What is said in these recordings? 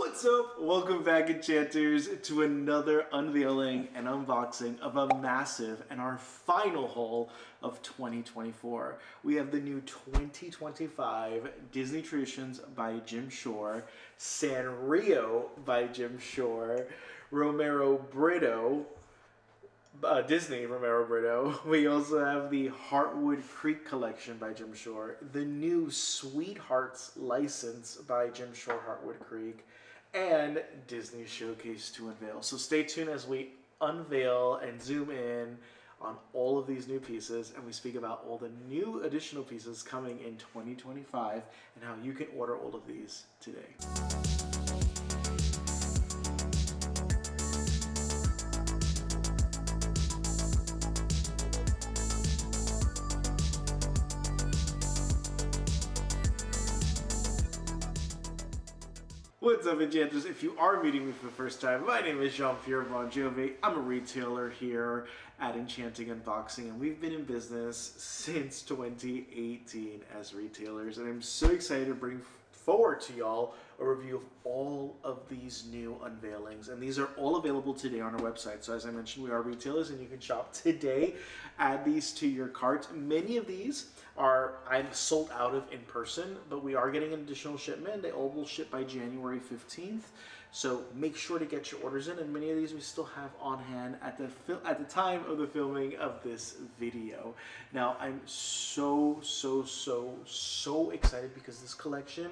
What's up? Welcome back, Enchanters, to another unveiling and unboxing of a massive and our final haul of 2024. We have the new 2025 Disney Traditions by Jim Shore, Sanrio by Jim Shore, Romero Britto, Disney Romero Britto. We also have the Heartwood Creek collection by Jim Shore, the new Sweethearts license by Jim Shore Heartwood Creek, and Disney Showcase to unveil. So stay tuned as we unveil and zoom in on all of these new pieces, and we speak about all the new additional pieces coming in 2025 and how you can order all of these today. What's up, Enchanters? If you are meeting me for the first time, my name is Jean-Pierre Bon Jovi. I'm a retailer here at Enchanting Unboxing, and we've been in business since 2018 as retailers, and I'm so excited to bring forward to y'all a review of all of these new unveilings, and these are all available today on our website. So as I mentioned, we are retailers and you can shop today. Add these to your cart. Many of these I'm sold out of in person, but we are getting an additional shipment. They all will ship by January 15th. So make sure to get your orders in, and many of these we still have on hand at the time of the filming of this video. Now I'm so excited because this collection,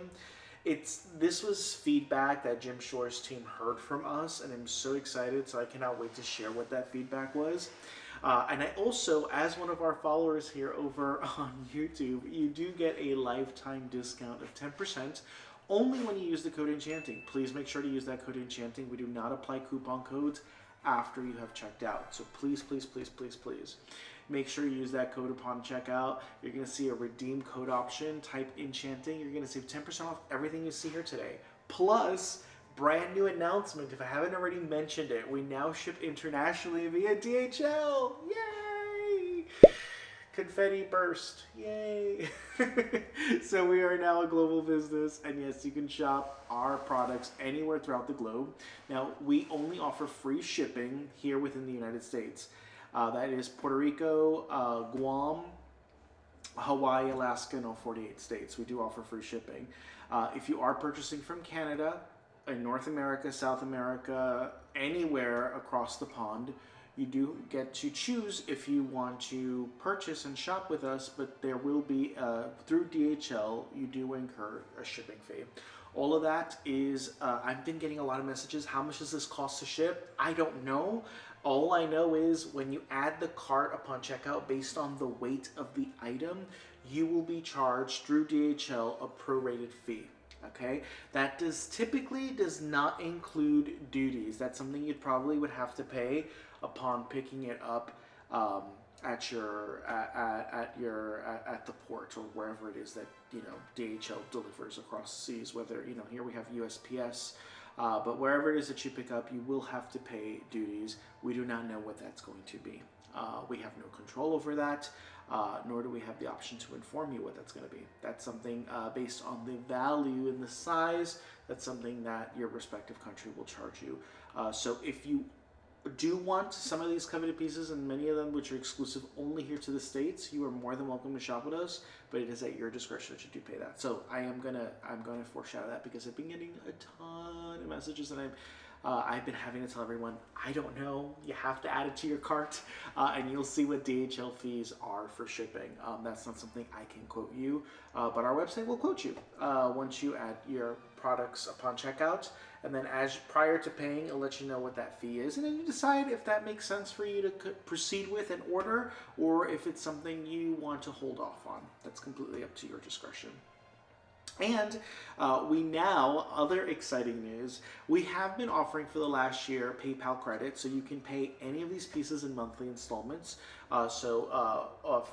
this was feedback that Jim Shore's team heard from us, and I'm so excited, so I cannot wait to share what that feedback was. And I also, as one of our followers here over on YouTube, you do get a lifetime discount of 10% only when you use the code Enchanting. Please make sure to use that code Enchanting. We do not apply coupon codes after you have checked out. So please make sure you use that code upon checkout. You're going to see a redeem code option. Type Enchanting. You're going to save 10% off everything you see here today. Plus, brand new announcement, if I haven't already mentioned it, we now ship internationally via DHL. Yay! Confetti burst. Yay! So we are now a global business, and yes, you can shop our products anywhere throughout the globe. Now, we only offer free shipping here within the United States. That is Puerto Rico, Guam, Hawaii, Alaska, and all 48 states. We do offer free shipping. If you are purchasing from Canada, in North America, South America, anywhere across the pond, you do get to choose if you want to purchase and shop with us, but there will be, through DHL, you do incur a shipping fee. All of that is, I've been getting a lot of messages, how much does this cost to ship? I don't know. All I know is when you add the cart upon checkout based on the weight of the item, you will be charged through DHL a prorated fee. Okay, that typically does not include duties. That's something you probably would have to pay upon picking it up at the port or wherever it is that DHL delivers across the seas. Whether here we have USPS, but wherever it is that you pick up, you will have to pay duties. We do not know what that's going to be. We have no control over that. Nor do we have the option to inform you what that's going to be. That's something based on the value and the size. That's something that your respective country will charge you. So if you do want some of these coveted pieces, and many of them which are exclusive only here to the States, you are more than welcome to shop with us, but it is at your discretion that you do pay that. So I'm gonna foreshadow that because I've been getting a ton of messages, and I've been having to tell everyone, I don't know, you have to add it to your cart, and you'll see what DHL fees are for shipping. That's not something I can quote you, but our website will quote you once you add your products upon checkout, and then prior to paying, it'll let you know what that fee is, and then you decide if that makes sense for you to proceed with and order, or if it's something you want to hold off on. That's completely up to your discretion. And other exciting news, we have been offering for the last year PayPal credit, so you can pay any of these pieces in monthly installments.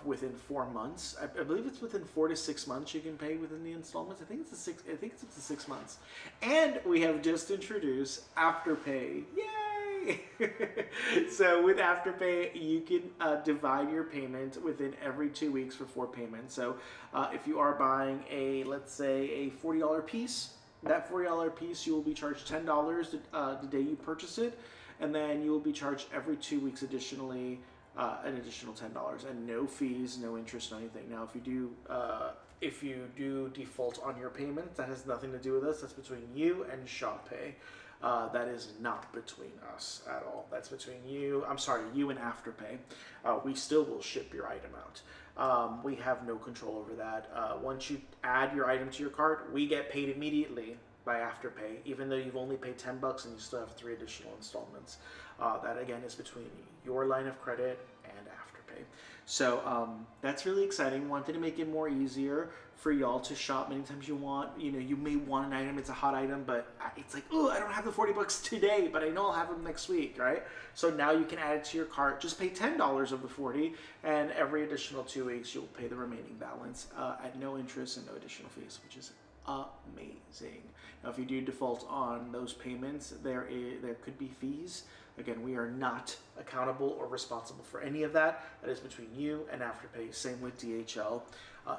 Within 4 months, I believe it's within 4 to 6 months you can pay within the installments. I think it's up to 6 months. And we have just introduced Afterpay. Yay! So with Afterpay, you can divide your payment within every 2 weeks for 4 payments. So if you are buying let's say a $40 piece, That $40 piece, you will be charged $10 the day you purchase it, and then you will be charged every 2 weeks additionally an additional $10, and no fees, no interest, no anything. Now, if you do default on your payment, that has nothing to do with us. That's between you and ShopPay. That is not between us at all. That's between you. I'm sorry, you and Afterpay. We still will ship your item out. We have no control over that. Once you add your item to your cart, we get paid immediately by Afterpay, even though you've only paid $10 and you still have 3 additional installments. That again is between your line of credit and Afterpay. So that's really exciting. Wanted to make it more easier for y'all to shop many times you want. You know, you may want an item, it's a hot item, but it's like, oh, I don't have the $40 today, but I know I'll have them next week, right? So now you can add it to your cart. Just pay $10 of the $40, and every additional 2 weeks you'll pay the remaining balance at no interest and no additional fees, which is amazing. Now, if you do default on those payments, there could be fees. Again, we are not accountable or responsible for any of that. That is between you and Afterpay. Same with DHL.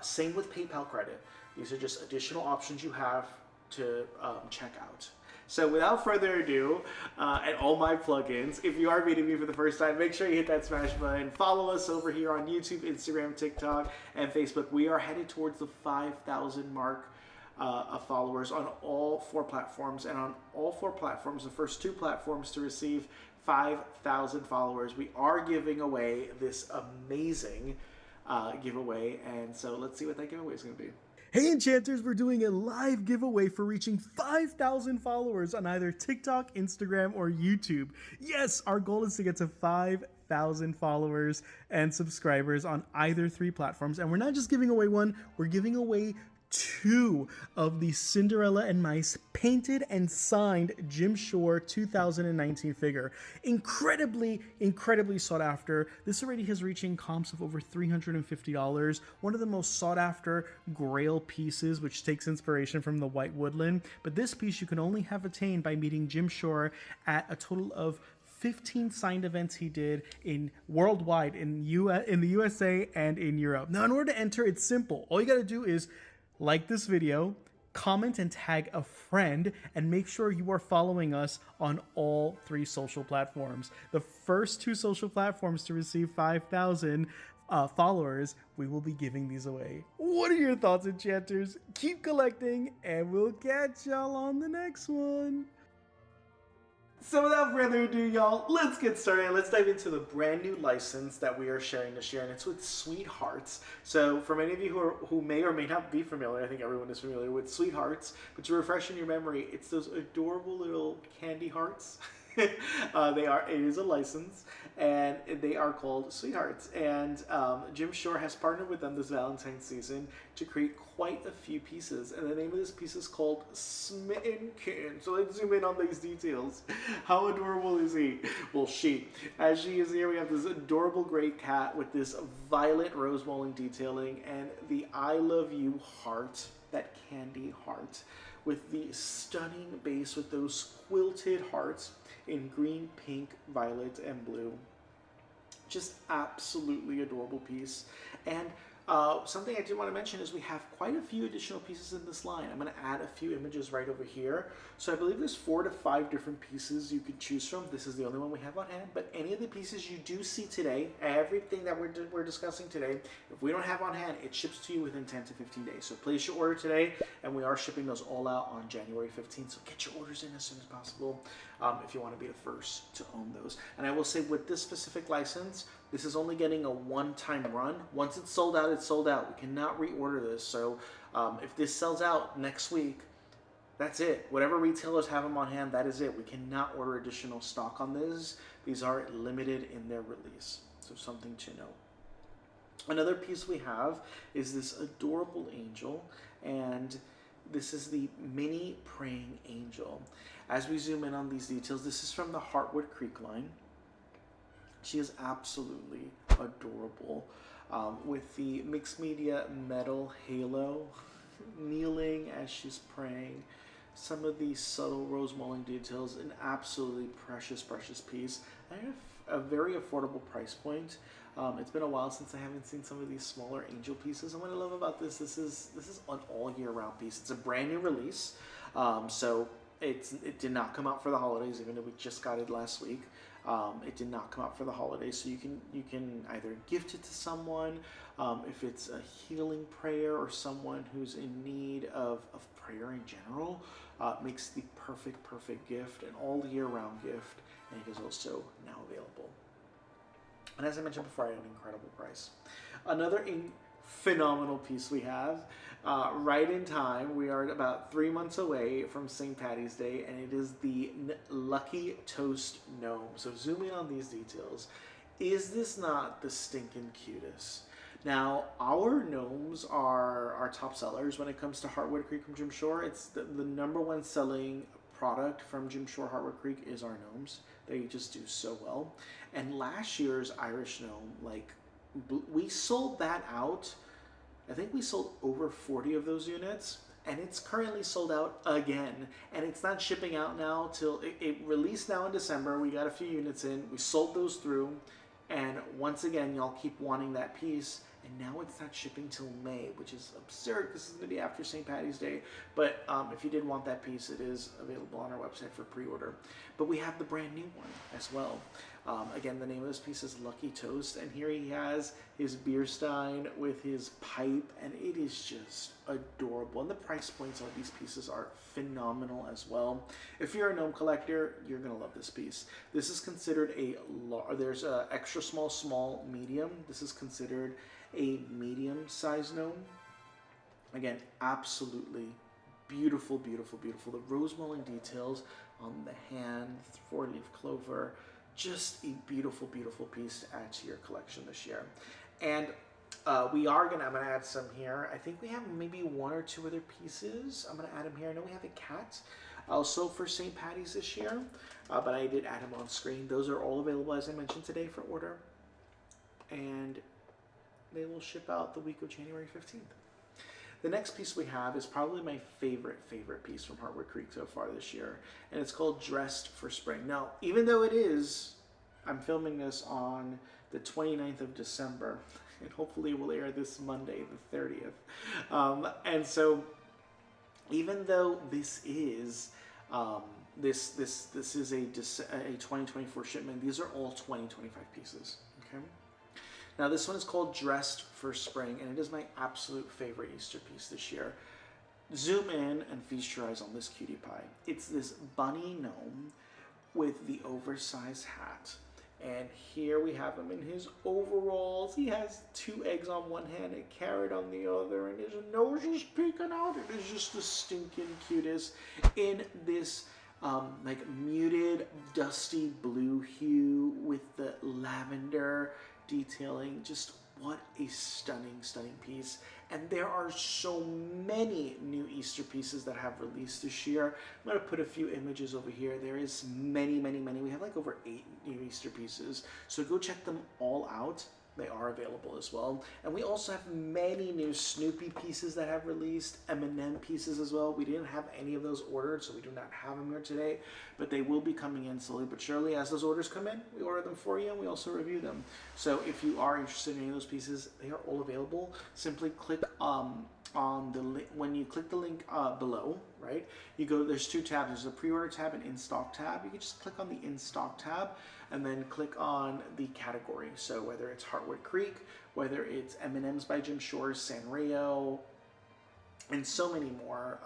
Same with PayPal credit. These are just additional options you have to check out. So without further ado, and all my plugins, if you are meeting me for the first time, make sure you hit that smash button. Follow us over here on YouTube, Instagram, TikTok, and Facebook. We are headed towards the 5,000 mark of followers on all 4 platforms, and on all 4 platforms, the first 2 platforms to receive 5,000 followers, we are giving away this amazing giveaway, and so let's see what that giveaway is going to be. Hey Enchanters, we're doing a live giveaway for reaching 5,000 followers on either TikTok, Instagram, or YouTube. Yes, our goal is to get to 5,000 followers and subscribers on either 3 platforms, and we're not just giving away one, we're giving away 2 of the Cinderella and Mice painted and signed Jim Shore 2019 figure. Incredibly sought after. This already has reaching comps of over $350. One of the most sought after grail pieces, which takes inspiration from the White Woodland. But this piece you can only have attained by meeting Jim Shore at a total of 15 signed events he did in worldwide, in the USA and in Europe. Now, in order to enter, it's simple. All you got to do is like this video, comment and tag a friend, and make sure you are following us on all 3 social platforms. The first 2 social platforms to receive 5,000 followers, we will be giving these away. What are your thoughts, Enchanters? Keep collecting, and we'll catch y'all on the next one. So without further ado, y'all, let's get started. Let's dive into the brand new license that we are sharing this year, and it's with Sweethearts. So for many of you who may or may not be familiar, I think everyone is familiar with Sweethearts, but to refresh in your memory, it's those adorable little candy hearts. It is a license, and they are called Sweethearts. And Jim Shore has partnered with them this Valentine's season to create quite a few pieces. And the name of this piece is called Smitten Kitten. So let's zoom in on these details. How adorable is he? Well, she. As she is here, we have this adorable gray cat with this violet rose bowling detailing and the I love you heart, that candy heart, with the stunning base with those quilted hearts in green, pink, violet, and blue. Just absolutely adorable piece. And something I did want to mention is we have quite a few additional pieces in this line. I'm going to add a few images right over here. So I believe there's 4 to 5 different pieces you could choose from. This is the only one we have on hand, but any of the pieces you do see today, everything that we're discussing today, if we don't have on hand, it ships to you within 10 to 15 days. So place your order today, and we are shipping those all out on January 15th. So get your orders in as soon as possible if you want to be the first to own those. And I will say with this specific license, this is only getting a one-time run. Once it's sold out, it's sold out. We cannot reorder this. So if this sells out next week, that's it. Whatever retailers have them on hand, that is it. We cannot order additional stock on this. These are limited in their release. So something to know. Another piece we have is this adorable angel, and this is the Minnie praying angel. As we zoom in on these details, this is from the Heartwood Creek line. She is absolutely adorable with the mixed media metal halo, kneeling as she's praying. Some of these subtle rose mulling details, an absolutely precious piece. And a very affordable price point. It's been a while since I haven't seen some of these smaller angel pieces. And what I love about this is an all year round piece. It's a brand new release. So it did not come out for the holidays, even though we just got it last week. It did not come out for the holidays, so you can either gift it to someone, if it's a healing prayer or someone who's in need of prayer in general. Makes the perfect gift, an all year round gift, and it is also now available. And as I mentioned before, at an incredible price. Another phenomenal piece we have, right in time. We are about 3 months away from St. Patty's Day, and it is the Lucky Toast Gnome. So zoom in on these details. Is this not the stinking cutest? Now, our gnomes are our top sellers when it comes to Heartwood Creek from Jim Shore. It's the number one selling product from Jim Shore Heartwood Creek is our gnomes. They just do so well. And last year's Irish gnome, like, we sold that out. I think we sold over 40 of those units, and it's currently sold out again. And it's not shipping out now till it released now in December. We got a few units in. We sold those through. And once again, y'all keep wanting that piece. And now it's not shipping till May, which is absurd because it's going to be after St. Patty's Day. But if you did want that piece, it is available on our website for pre-order. But we have the brand new one as well. Again, the name of this piece is Lucky Toast. And here he has his beer stein with his pipe. And it is just adorable. And the price points on these pieces are phenomenal as well. If you're a gnome collector, you're going to love this piece. This is considered there's a extra small, medium. This is considered a medium-sized gnome. Again, absolutely beautiful. The rose mulling details on the hand, 4-leaf clover, just a beautiful piece to add to your collection this year. And I'm gonna add some here. I think we have maybe 1 or 2 other pieces. I'm gonna add them here. I know we have a cat also for St. Patty's this year, but I did add them on screen. Those are all available, as I mentioned, today for order. And they will ship out the week of January 15th. The next piece we have is probably my favorite piece from Heartwood Creek so far this year, and it's called Dressed for Spring. Now, even though I'm filming this on the 29th of December, and hopefully it will air this Monday, the 30th. And so, even though this is this is a 2024 shipment, these are all 2025 pieces. Okay. Now this one is called Dressed for Spring, and it is my absolute favorite Easter piece this year. Zoom in and feast your eyes on this cutie pie. It's this bunny gnome with the oversized hat. And here we have him in his overalls. He has 2 eggs on one hand, a carrot on the other, and his nose is peeking out. It is just the stinking cutest in this like muted, dusty blue hue with the lavender detailing. Just what a stunning piece. And there are so many new Easter pieces that have released this year. I'm going to put a few images over here. There is many. We have like over 8 new Easter pieces. So go check them all out. They are available as well. And we also have many new Snoopy pieces that have released, M&M pieces as well. We didn't have any of those ordered, so we do not have them here today, but they will be coming in slowly but surely. As those orders come in, we order them for you and we also review them. So if you are interested in any of those pieces, they are all available. Simply click on the link. When you click the link below, right, you go, there's 2 tabs. There's a pre-order tab and in-stock tab. You can just click on the in-stock tab and then click on the category. So whether it's Heartwood Creek, whether it's M&M's by Jim Shore, Sanrio, and so many more.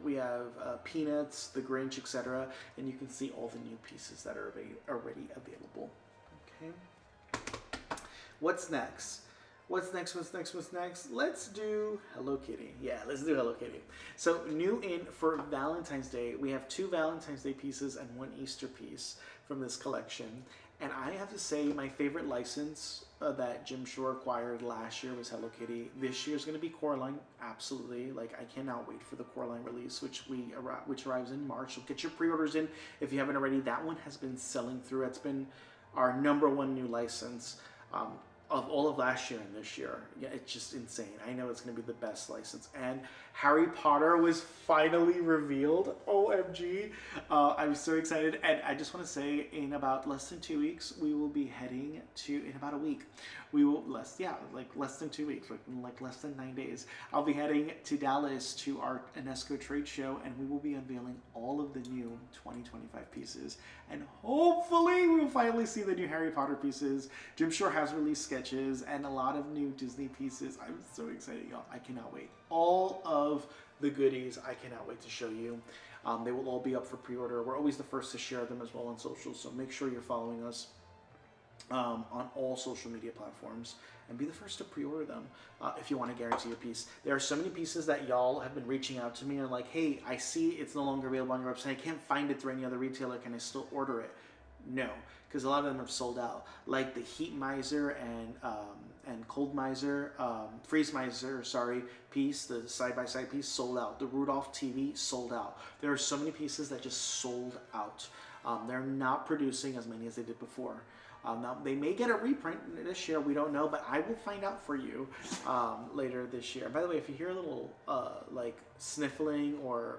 We have Peanuts, The Grinch, etc. And you can see all the new pieces that are already available. Okay. What's next? What's next? Let's do Hello Kitty. Yeah, let's do Hello Kitty. So new in for Valentine's Day, we have 2 Valentine's Day pieces and 1 Easter piece from this collection. And I have to say my favorite license that Jim Shore acquired last year was Hello Kitty. This year is going to be Coraline, absolutely. Like, I cannot wait for the Coraline release, which arrives in March. So get your pre-orders in if you haven't already. That one has been selling through. It's been our #1 new license of all of last year and this year. Yeah, it's just insane. I know it's going to be the best license. And Harry Potter was finally revealed. OMG. I'm so excited. And I just want to say, in about less than 2 weeks, we will be heading to, in about a week, we will, less than 2 weeks, like less than 9 days. I'll be heading to Dallas to our UNESCO trade show, and we will be unveiling all of the new 2025 pieces. And hopefully we will finally see the new Harry Potter pieces. Jim Shore has released sketches and a lot of new Disney pieces. I'm so excited, y'all. I cannot wait. All of the goodies, I cannot wait to show you. They will all be up for pre-order. We're always the first to share them as well on socials, so make sure you're following us on all social media platforms and be the first to pre-order them if you want to guarantee your piece. There are so many pieces that y'all have been reaching out to me and like, hey, I see it's no longer available on your website. I can't find it through any other retailer. Can I still order it? No, because a lot of them have sold out. Like the Heat Miser and Cold Miser, Freeze Miser, piece, the side-by-side piece sold out. The Rudolph TV sold out. There are so many pieces that just sold out. They're not producing as many as they did before. Now, they may get a reprint this year, we don't know, but I will find out for you later this year. By the way, if you hear a little like sniffling or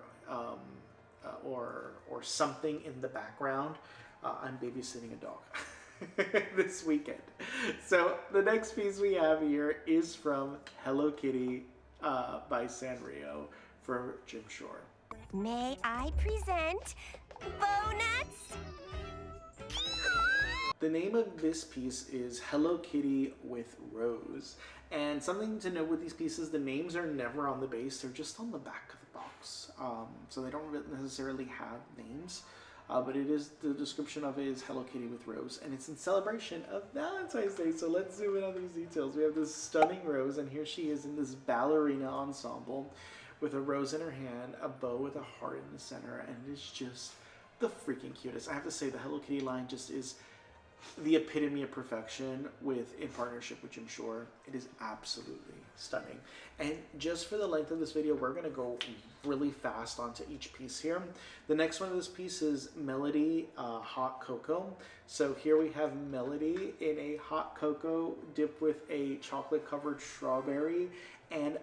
something in the background, I'm babysitting a dog this weekend. So the next piece we have here is from Hello Kitty by Sanrio for Jim Shore. May I present Bonuts? The name of this piece is Hello Kitty with Rose. And something to note with these pieces, the names are never on the base, they're just on the back of the box. So they don't necessarily have names, but it is, the description of it is Hello Kitty with Rose, and it's in celebration of Valentine's Day. So let's zoom in on these details. We have this stunning Rose, and here she is in this ballerina ensemble with a rose in her hand, a bow with a heart in the center, and it is just the freaking cutest. I have to say, the Hello Kitty line just is the epitome of perfection in partnership with Jim Shore. It is absolutely stunning. And just for the length of this video, we're going to go really fast onto each piece here. The next one of this piece is Melody Hot Cocoa. So here we have Melody in a hot cocoa dipped with a chocolate covered strawberry. And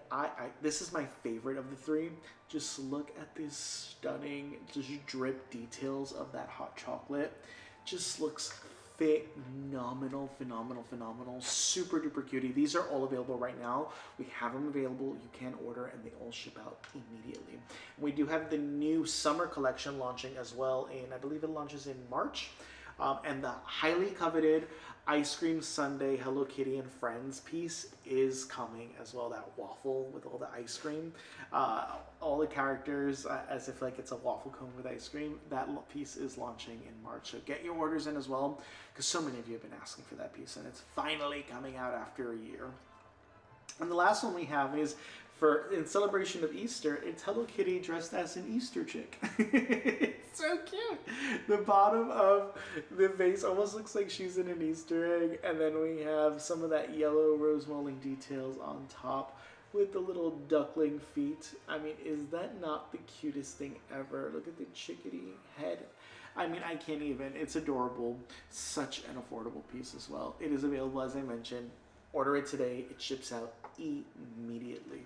this is my favorite of the three. Just look at this stunning just drip details of that hot chocolate. Just looks phenomenal, super duper cutie. These are all available right now. We have them available. You can order and they all ship out immediately. We do have the new summer collection launching as well I believe it launches in March. And the highly coveted Ice Cream Sundae Hello Kitty and Friends piece is coming as well. That waffle with all the ice cream, all the characters as if like it's a waffle cone with ice cream. That piece is launching in March, so get your orders in as well, because so many of you have been asking for that piece and it's finally coming out after a year. And the last one we have is in celebration of Easter. It's Hello Kitty dressed as an Easter chick. It's so cute. The bottom of the vase almost looks like she's in an Easter egg, and then we have some of that yellow rose molding details on top with the little duckling feet. I mean, is that not the cutest thing ever? Look at the chickadee head. I mean, I can't even. It's adorable. Such an affordable piece as well. It is available, as I mentioned. Order it today. It ships out immediately.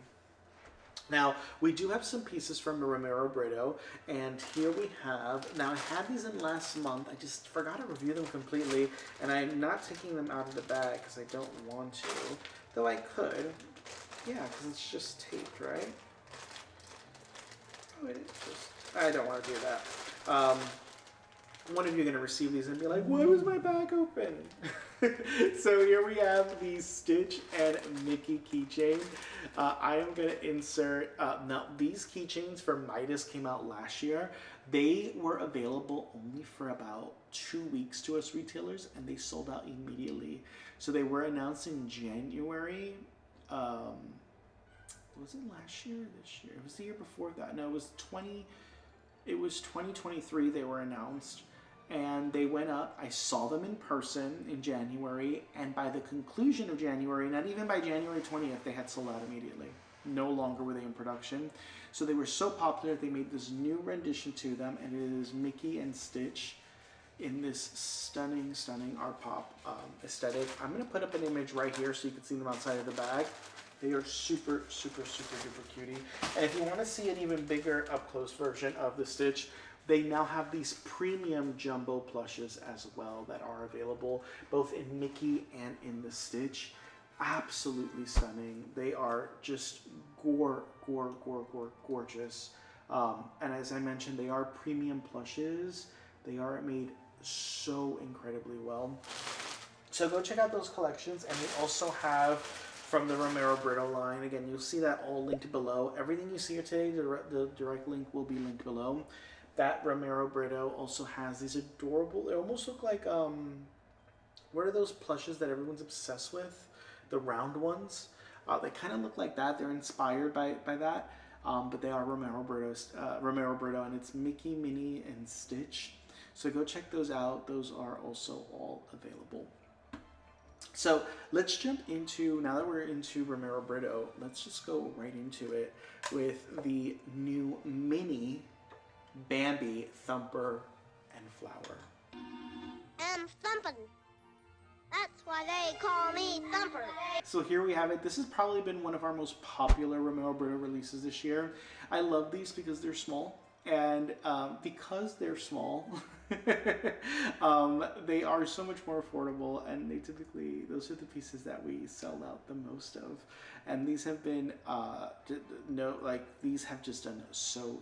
Now, we do have some pieces from Romero Britto, and here we have, now I had these in last month, I just forgot to review them completely, and I'm not taking them out of the bag because I don't want to, though I could, yeah, because it's just taped, right? Oh, it is just, I don't want to do that. One of you are going to receive these and be like, why was my bag open? So here we have the Stitch and Mickey keychain. I am going to insert, now these keychains from Midas came out last year. They were available only for about 2 weeks to us retailers, and they sold out immediately. So they were announced in January. Was it last year or this year? It was the year before that. No, it was 2023 they were announced. And they went up. I saw them in person in January, and by the conclusion of January, not even by January 20th, they had sold out immediately. No longer were they in production. So they were so popular, they made this new rendition to them, and it is Mickey and Stitch in this stunning, stunning art pop aesthetic. I'm going to put up an image right here so you can see them outside of the bag. They are super, super, super duper cutie. And if you want to see an even bigger up close version of the Stitch, they now have these premium jumbo plushes as well that are available both in Mickey and in the Stitch. Absolutely stunning. They are just gorgeous. And as I mentioned, they are premium plushes. They are made so incredibly well. So go check out those collections. And we also have from the Romero Britto line. Again, you'll see that all linked below. Everything you see here today, the direct link will be linked below. That Romero Britto also has these adorable, they almost look like, what are those plushes that everyone's obsessed with? The round ones. They kind of look like that. They're inspired by that. But they are Romero Britto, and it's Mickey, Minnie, and Stitch. So go check those out. Those are also all available. So let's jump into, now that we're into Romero Britto, let's just go right into it with the new Minnie, Bambi, Thumper, and Flower. I'm thumping. That's why they call me Thumper. So here we have it. This has probably been one of our most popular Romero Britto releases this year. I love these because they're small. And because they're small, they are so much more affordable, and they typically, those are the pieces that we sell out the most of. And these have been, these have just done so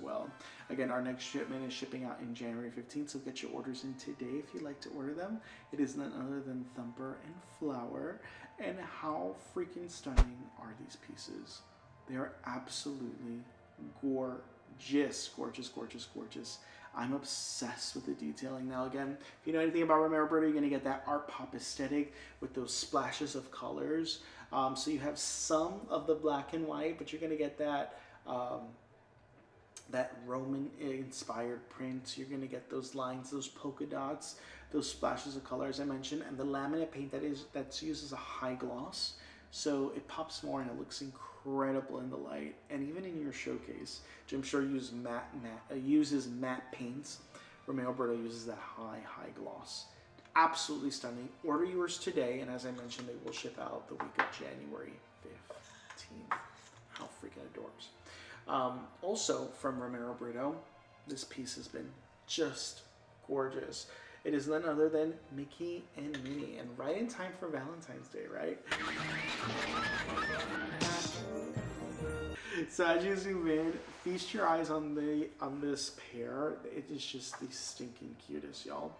well. Again, our next shipment is shipping out in January 15th, so get your orders in today if you'd like to order them. It is none other than Thumper and Flower. And how freaking stunning are these pieces? They are absolutely gorgeous. Gorgeous. I'm obsessed with the detailing. Now again, if you know anything about Romero Britto, you're going to get that art pop aesthetic with those splashes of colors. So you have some of the black and white, but you're going to get that that Roman inspired print. You're going to get those lines, those polka dots, those splashes of color as I mentioned, and the laminate paint that's used as a high gloss. So it pops more and it looks incredible in the light, and even in your showcase, which I'm sure uses matte paints. Romero Britto uses that high gloss. Absolutely stunning. Order yours today, and as I mentioned, they will ship out the week of January 15th. How freaking adorbs. Also from Romero Britto, this piece has been just gorgeous. It is none other than Mickey and Minnie, and right in time for Valentine's Day, right? So as you zoom in, feast your eyes on this pair. It is just the stinking cutest, y'all.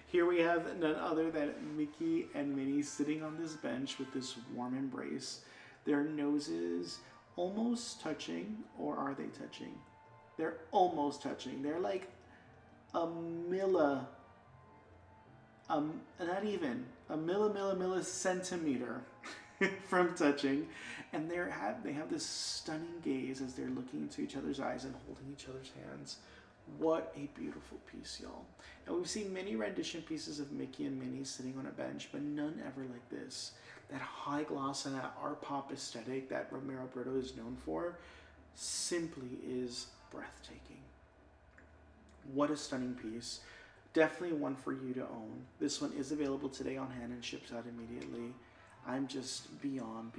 Here we have none other than Mickey and Minnie sitting on this bench with this warm embrace. Their noses almost touching, or are they touching? They're almost touching. They're like a not even a millicentimeter from touching, and they have this stunning gaze as they're looking into each other's eyes and holding each other's hands. What a beautiful piece, y'all. Now we've seen many rendition pieces of Mickey and Minnie sitting on a bench, but none ever like this. That high gloss and that art pop aesthetic that Romero Britto is known for simply is breathtaking. What a stunning piece. Definitely one for you to own. This one is available today on hand and ships out immediately. I'm just beyond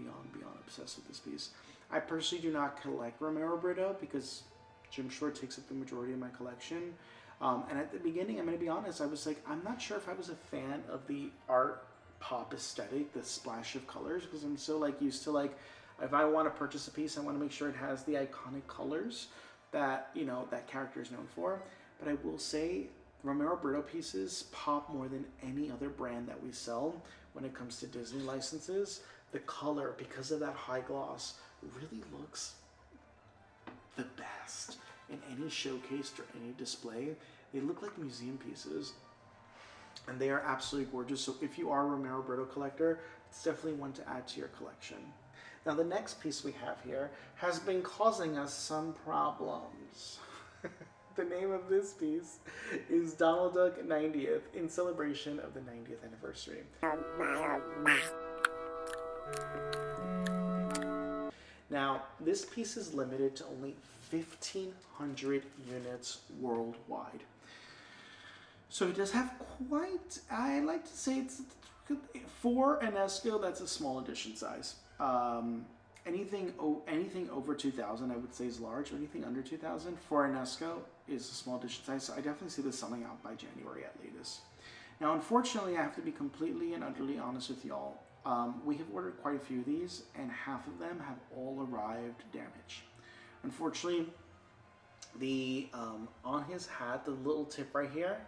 obsessed with this piece. I personally do not collect Romero Britto because Jim Shore takes up the majority of my collection. And at the beginning, I'm going to be honest, I was like, I'm not sure if I was a fan of the art pop aesthetic, the splash of colors, because I'm so used to if I want to purchase a piece, I want to make sure it has the iconic colors that, that character is known for. But I will say Romero Britto pieces pop more than any other brand that we sell when it comes to Disney licenses. The color, because of that high gloss, really looks the best in any showcase or any display. They look like museum pieces, and they are absolutely gorgeous. So if you are a Romero Britto collector, it's definitely one to add to your collection. Now the next piece we have here has been causing us some problems. The name of this piece is Donald Duck 90th in celebration of the 90th anniversary. Now, this piece is limited to only 1,500 units worldwide. So it does have quite, I like to say it's for an Esco, that's a small edition size. Anything over 2,000, I would say, is large. Anything under 2,000 for UNESCO is a small edition size. So I definitely see this selling out by January at latest. Now, unfortunately, I have to be completely and utterly honest with y'all. We have ordered quite a few of these, and half of them have all arrived damaged. Unfortunately, the on his hat, the little tip right here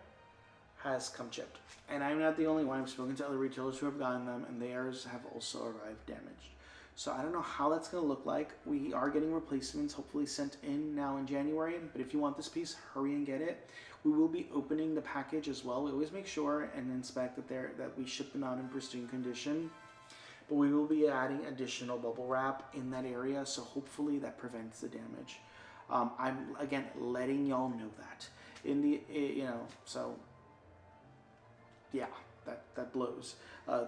has come chipped. And I'm not the only one. I've spoken to other retailers who have gotten them, and theirs have also arrived damaged. So I don't know how that's going to look like. We are getting replacements hopefully sent in now in January, but if you want this piece, hurry and get it. We will be opening the package as well. We always make sure and inspect that we ship them out in pristine condition. But we will be adding additional bubble wrap in that area, so hopefully that prevents the damage. I'm again letting y'all know that so yeah, that blows.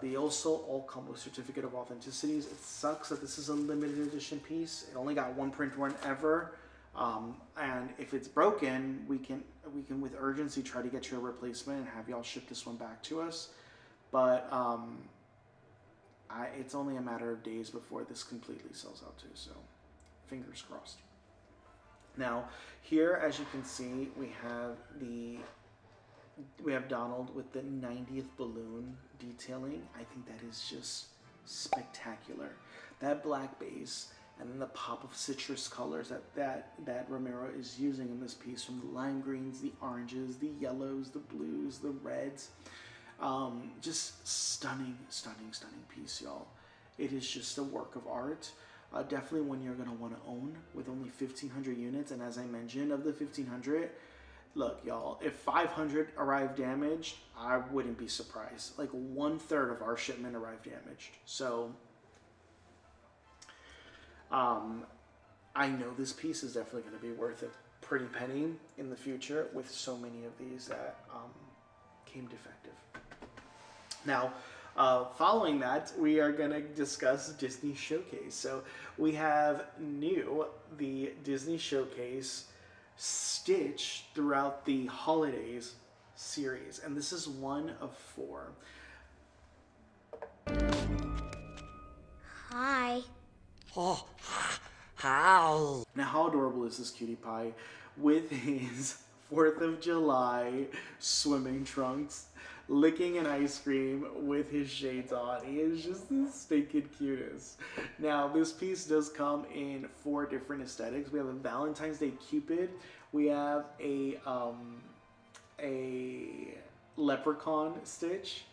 They also all come with certificate of authenticities. It sucks that this is a limited edition piece. It only got one print run ever, and if it's broken, we can with urgency try to get you a replacement and have y'all ship this one back to us. But it's only a matter of days before this completely sells out too. So fingers crossed. Now here, as you can see, we have Donald with the 90th balloon detailing. I think that is just spectacular. That black base and then the pop of citrus colors that Romero is using in this piece, from the lime greens, the oranges, the yellows, the blues, the reds. Just stunning piece, y'all. It is just a work of art. Definitely one you're going to want to own, with only 1,500 units. And as I mentioned, of the 1,500, look, y'all, if 500 arrive damaged, I wouldn't be surprised. Like 1/3 of our shipment arrived damaged. So I know this piece is definitely going to be worth a pretty penny in the future, with so many of these that came defective. Now, following that, we are going to discuss Disney Showcase. So we have the Disney Showcase Stitch throughout the holidays series, and this is one of 4. Hi. Oh, how? Now, how adorable is this cutie pie with his 4th of July swimming trunks, licking an ice cream with his shades on? He is just the stinking cutest. Now, this piece does come in 4 different aesthetics. We have a Valentine's Day Cupid. We have a leprechaun Stitch.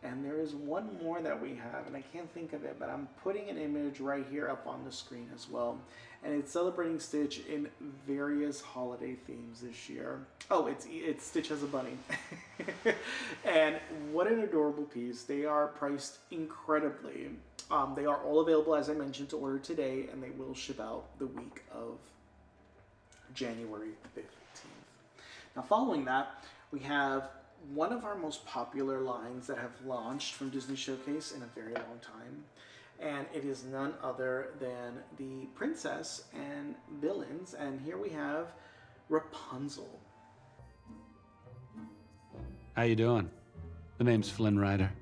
And there is one more that we have, and I can't think of it, but I'm putting an image right here up on the screen as well. And it's celebrating Stitch in various holiday themes this year. Oh, it's Stitch as a bunny. And what an adorable piece. They are priced incredibly. They are all available, as I mentioned, to order today, and they will ship out the week of January 15th. Now, following that, we have one of our most popular lines that have launched from Disney Showcase in a very long time, and it is none other than the princess and villains. And here we have Rapunzel. How you doing? The name's Flynn Rider.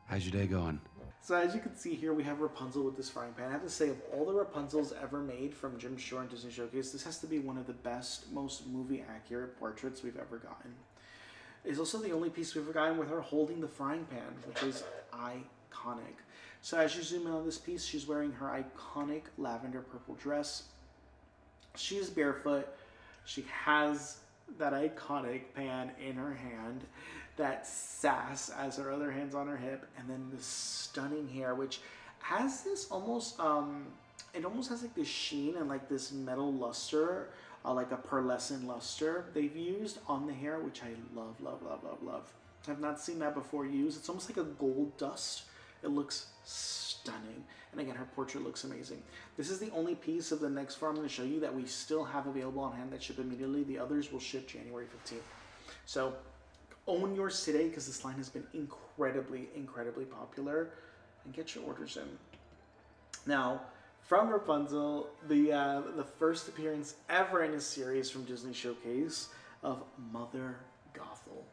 How's your day going? So as you can see here, we have Rapunzel with this frying pan. I have to say, of all the Rapunzels ever made from Jim Shore and Disney Showcase, this has to be one of the best, most movie-accurate portraits we've ever gotten. It's also the only piece we've ever gotten with her holding the frying pan, which is iconic. So as you zoom in on this piece, she's wearing her iconic lavender purple dress. She is barefoot. She has that iconic pan in her hand, that sass as her other hand's on her hip, and then the stunning hair, which has this almost it almost has like this sheen and like this metal luster, like a pearlescent luster they've used on the hair, which I love. I've not seen that before used. It's almost like a gold dust. It looks stunning, and again, her portrait looks amazing. This is the only piece of the next 4 I'm going to show you that we still have available on hand that ship immediately. The others will ship January 15th. So own yours today, because this line has been incredibly popular, and get your orders in. Now, from Rapunzel, the first appearance ever in a series from Disney Showcase of Mother Gothel.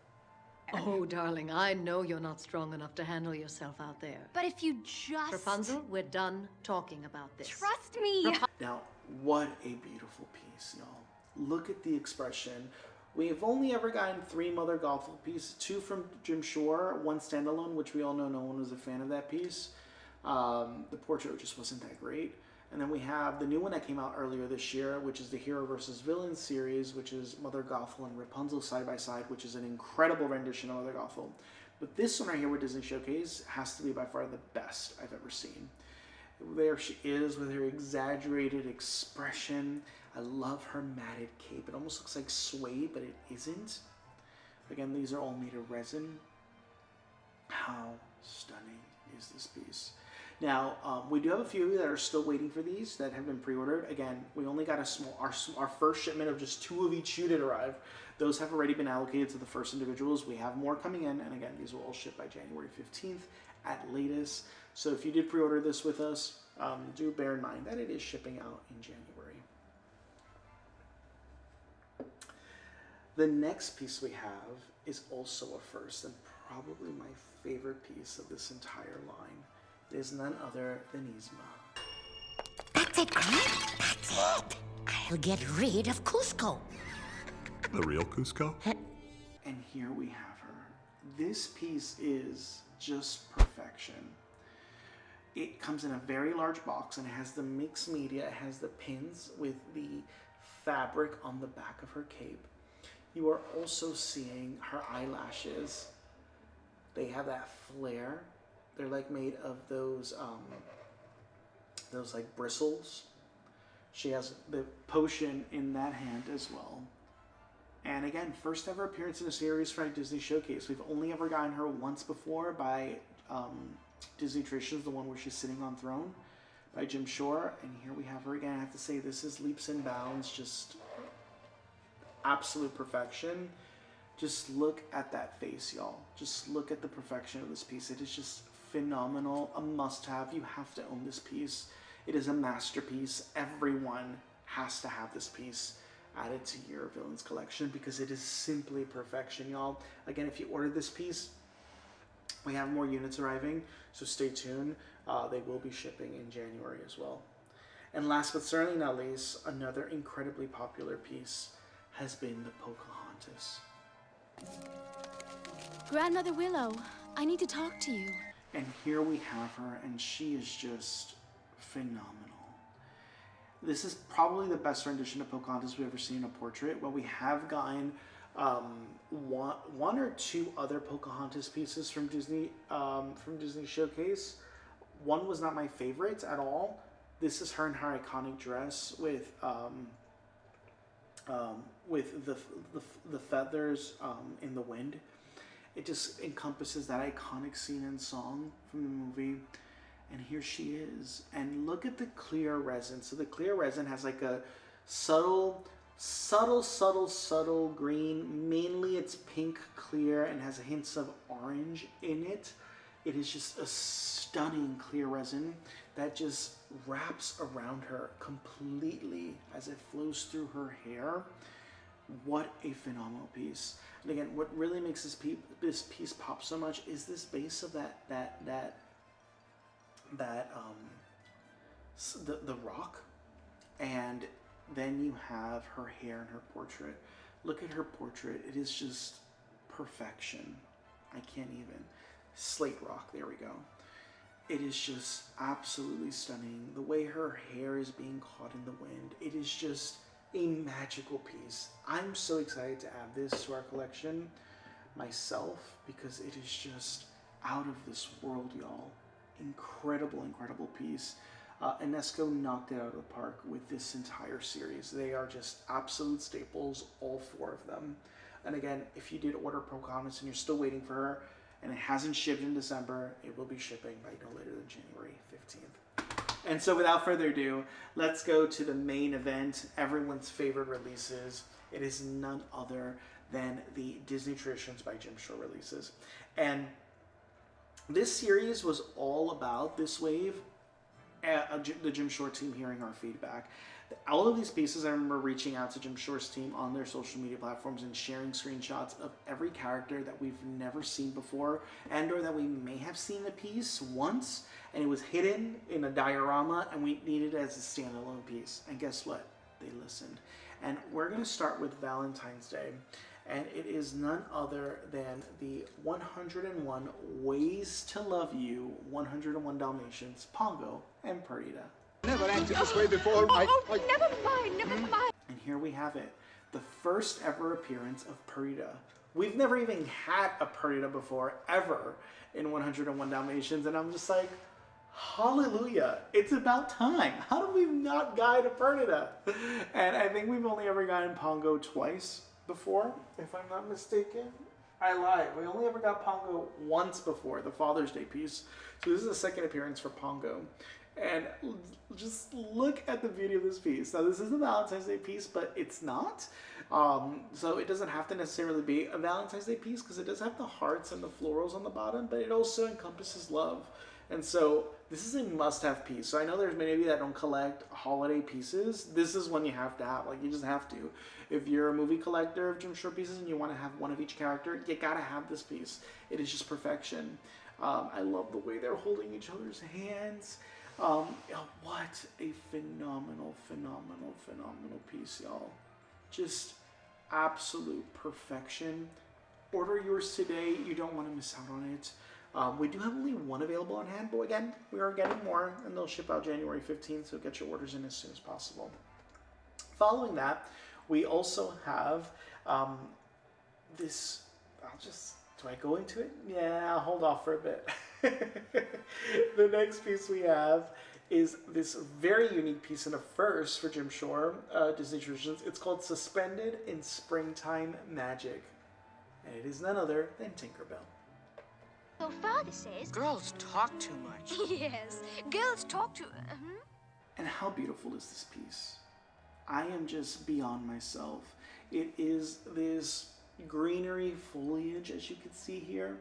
Oh, darling, I know you're not strong enough to handle yourself out there. But if you just... Rapunzel, we're done talking about this. Trust me! Now, what a beautiful piece, y'all. Look at the expression. We've only ever gotten 3 Mother Gothel pieces, 2 from Jim Shore, 1 standalone, which we all know no one was a fan of that piece. The portrait just wasn't that great. And then we have the new one that came out earlier this year, which is the Hero vs. Villain series, which is Mother Gothel and Rapunzel side by side, which is an incredible rendition of Mother Gothel. But this one right here with Disney Showcase has to be by far the best I've ever seen. There she is with her exaggerated expression. I love her matted cape. It almost looks like suede, but it isn't. Again, these are all made of resin. How stunning is this piece? Now, we do have a few that are still waiting for these that have been pre-ordered. Again, we only got our first shipment of just 2 of each shoe that arrived. Those have already been allocated to the first individuals. We have more coming in, and again, these will all ship by January 15th at latest. So if you did pre-order this with us, do bear in mind that it is shipping out in January. The next piece we have is also a first, and probably my favorite piece of this entire line. It is none other than Yzma. That's it, Grant. That's it. I'll get rid of Cusco. The real Cusco? And here we have her. This piece is just perfection. It comes in a very large box and it has the mixed media. It has the pins with the fabric on the back of her cape. You are also seeing her eyelashes. They have that flare. They're like made of those like bristles. She has the potion in that hand as well. And again, first ever appearance in a series for Disney Showcase. We've only ever gotten her once before by Disney Traditions, the one where she's sitting on throne, by Jim Shore. And here we have her again. I have to say, this is leaps and bounds, just absolute perfection. Just look at that face, y'all. Just look at the perfection of this piece. It is just phenomenal, a must-have. You have to own this piece. It is a masterpiece. Everyone has to have this piece added to your Villains collection because it is simply perfection, y'all. Again, if you order this piece, we have more units arriving, so stay tuned. They will be shipping in January as well. And last but certainly not least, another incredibly popular piece has been the Pocahontas. Grandmother Willow, I need to talk to you. And here we have her, and she is just phenomenal. This is probably the best rendition of Pocahontas we've ever seen in a portrait. Well, we have gotten one or 2 other Pocahontas pieces from Disney Showcase. One was not my favorite at all. This is her in her iconic dress with the feathers in the wind. It just encompasses that iconic scene and song from the movie. And here she is. And look at the clear resin. So the clear resin has like a subtle green. Mainly it's pink clear and has hints of orange in it. It is just a stunning clear resin that just wraps around her completely as it flows through her hair. What a phenomenal piece. And again, what really makes this piece pop so much is this base of the rock, and then you have her hair and her portrait. Look at her portrait. It is just perfection. I can't even. Slate rock, there we go. It is just absolutely stunning. The way her hair is being caught in the wind, it is just a magical piece. I'm so excited to add this to our collection myself because it is just out of this world, y'all. Incredible piece. Enesco knocked it out of the park with this entire series. They are just absolute staples, all 4 of them. And again, if you did order Pocahontas and you're still waiting for her and it hasn't shipped in December, it will be shipping by no later than January 15th. And so without further ado, let's go to the main event, everyone's favorite releases. It is none other than the Disney Traditions by Jim Shore releases. And this series was all about this wave, the Jim Shore team hearing our feedback. All of these pieces, I remember reaching out to Jim Shore's team on their social media platforms and sharing screenshots of every character that we've never seen before, and or that we may have seen the piece once and it was hidden in a diorama and we needed it as a standalone piece. And guess what? They listened. And we're going to start with Valentine's Day, and it is none other than the 101 Ways to Love You, 101 Dalmatians, Pongo and Perdita. Never acted this way before. Never mind. And here we have it, the first ever appearance of Perdita. We've never even had a Perdita before, ever, in 101 Dalmatians, and I'm just like, hallelujah, it's about time. How do we not guide a Perdita? And I think we've only ever gotten Pongo twice before, if I'm not mistaken. I lied. We only ever got Pongo once before, the Father's Day piece. So this is the second appearance for Pongo. And just look at the beauty of this piece. Now, this is a Valentine's Day piece, but it's not. So it doesn't have to necessarily be a Valentine's Day piece because it does have the hearts and the florals on the bottom, but it also encompasses love. And so this is a must-have piece. So I know there's many of you that don't collect holiday pieces. This is one you have to have. Like, you just have to. If you're a movie collector of Jim Shore pieces and you want to have one of each character, you gotta have this piece. It is just perfection. I love the way they're holding each other's hands. What a phenomenal, phenomenal, phenomenal piece, y'all. Just absolute perfection. Order yours today. You don't want to miss out on it. We do have only one available on hand, but again, we are getting more, and they'll ship out January 15th, so get your orders in as soon as possible. Following that, we also have this, do I go into it? Yeah, I'll hold off for a bit. The next piece we have is this very unique piece and a first for Jim Shore, Disney Traditions. It's called Suspended in Springtime Magic, and it is none other than Tinkerbell. Your father says... Girls talk too much. Yes, girls talk to... And how beautiful is this piece? I am just beyond myself. It is this greenery foliage, as you can see here,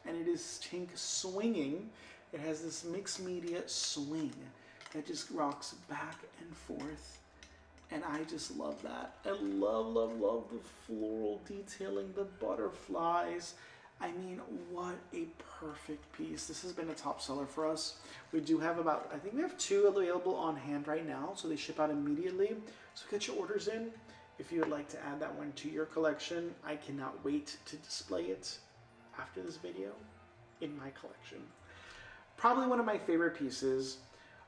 and it is Tink swinging. It has this mixed media swing that just rocks back and forth, and I just love that. I love, love, love the floral detailing, the butterflies. I mean, what a perfect piece. This has been a top seller for us. We do have about, I think we have 2 available on hand right now, so they ship out immediately. So get your orders in. If you would like to add that one to your collection, I cannot wait to display it after this video in my collection. Probably one of my favorite pieces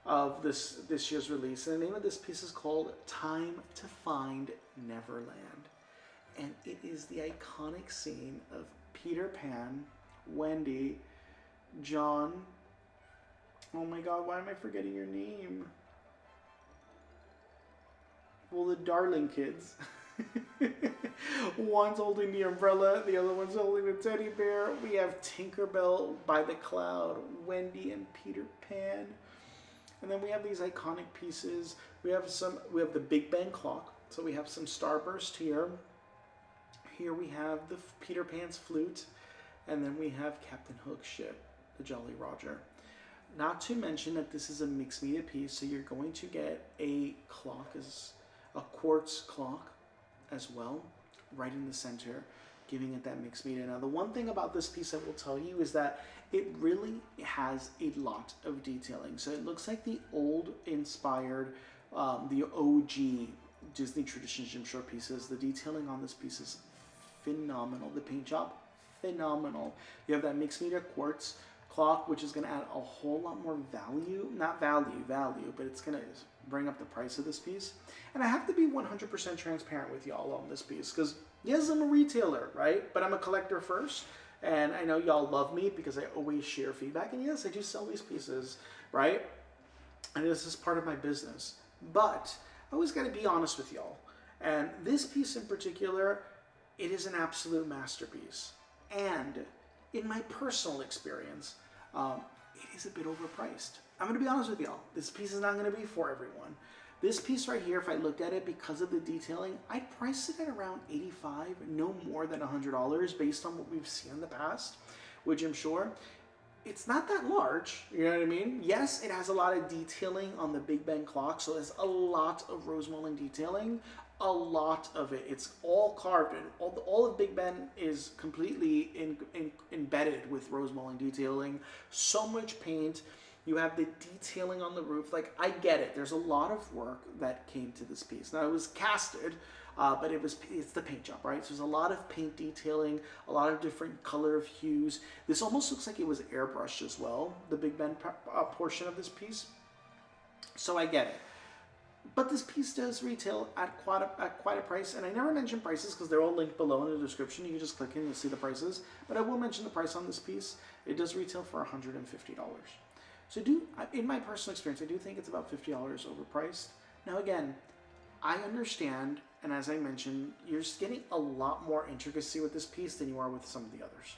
of this year's release, and the name of this piece is called Time to Find Neverland. And it is the iconic scene of Peterpan, Wendy, John, oh my god, why am I forgetting your name? Well, the darling kids. One's holding the umbrella, the other one's holding the teddy bear. We have Tinkerbell by the cloud, Wendy and Peter Pan. And then we have these iconic pieces. We have the Big Bang clock. So we have some starburst here. Here we have the Peter Pan's flute, and then we have Captain Hook's ship, the Jolly Roger. Not to mention that this is a mixed media piece, so you're going to get a clock, as a quartz clock as well, right in the center, giving it that mixed media. Now, the one thing about this piece I will tell you is that it really has a lot of detailing. So it looks like the old inspired, the OG Disney Traditions Jim Shore pieces. The detailing on this piece is phenomenal. The paint job, phenomenal. You have that mixed media quartz clock, which is going to add a whole lot more value. Not value, but it's going to bring up the price of this piece. And I have to be 100% transparent with y'all on this piece, because yes, I'm a retailer, right? But I'm a collector first. And I know y'all love me because I always share feedback. And yes, I do sell these pieces, right? And this is part of my business. But I always got to be honest with y'all. And this piece in particular, it is an absolute masterpiece. And in my personal experience, it is a bit overpriced. I'm going to be honest with y'all. This piece is not going to be for everyone. This piece right here, if I looked at it because of the detailing, I'd price it at around $85, no more than $100 based on what we've seen in the past with Jim Shore. it's not that large, you know what I mean? Yes, it has a lot of detailing on the Big Ben clock, so there's a lot of rose mulling detailing, a lot of it. It's all carved in. All of Big Ben is completely embedded with rose mulling detailing. So much paint. You have the detailing on the roof. Like, I get it. There's a lot of work that came to this piece. Now, it was casted, but it's the paint job, right? So there's a lot of paint detailing, a lot of different color of hues. This almost looks like it was airbrushed as well, the Big Ben portion of this piece. So I get it. But this piece does retail at quite a price, and I never mention prices because they're all linked below in the description. You can just click in and you'll see the prices. But I will mention the price on this piece. It does retail for $150. So in my personal experience, I do think it's about $50 overpriced. Now again, I understand, and as I mentioned, you're just getting a lot more intricacy with this piece than you are with some of the others.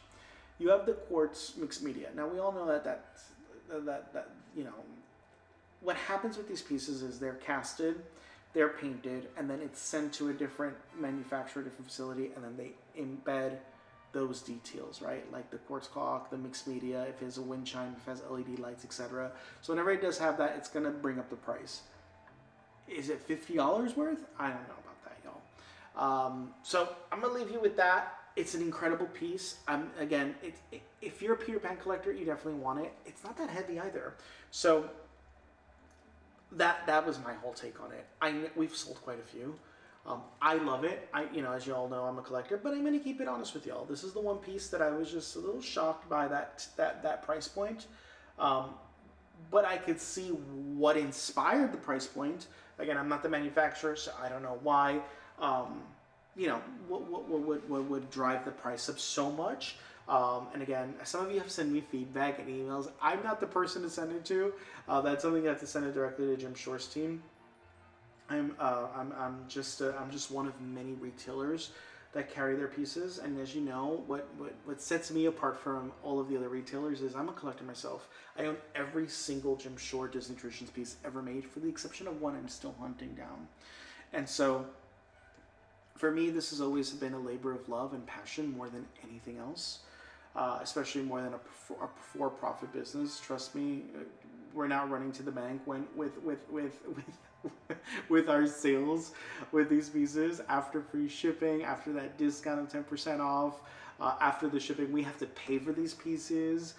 You have the quartz mixed media. Now we all know that you know, what happens with these pieces is they're casted, they're painted, and then it's sent to a different manufacturer, different facility, and then they embed those details, right? Like the quartz clock, the mixed media, if it has a wind chime, if it has LED lights, etc. So whenever it does have that, it's gonna bring up the price. Is it $50 worth? I don't know about that, y'all. So I'm gonna leave you with that. It's an incredible piece. Again, if you're a Peter Pan collector, you definitely want it. It's not that heavy either. So that was my whole take on it. We've sold quite a few. I love it. As you all know, I'm a collector, but I'm gonna keep it honest with y'all. This is the one piece that I was just a little shocked by that price point. But I could see what inspired the price point. Again, I'm not the manufacturer, so I don't know why. What would drive the price up so much? And again, some of you have sent me feedback and emails. I'm not the person to send it to. That's something you have to send it directly to Jim Shore's team. I'm just one of many retailers that carry their pieces, and as you know, what sets me apart from all of the other retailers is I'm a collector myself. I own every single Jim Shore Disney Traditions piece ever made, for the exception of one I'm still hunting down. And so for me, this has always been a labor of love and passion more than anything else, especially more than a for-profit business. Trust me, we're not running to the bank with our sales with these pieces. After free shipping, after that discount of 10% off, after the shipping, we have to pay for these pieces.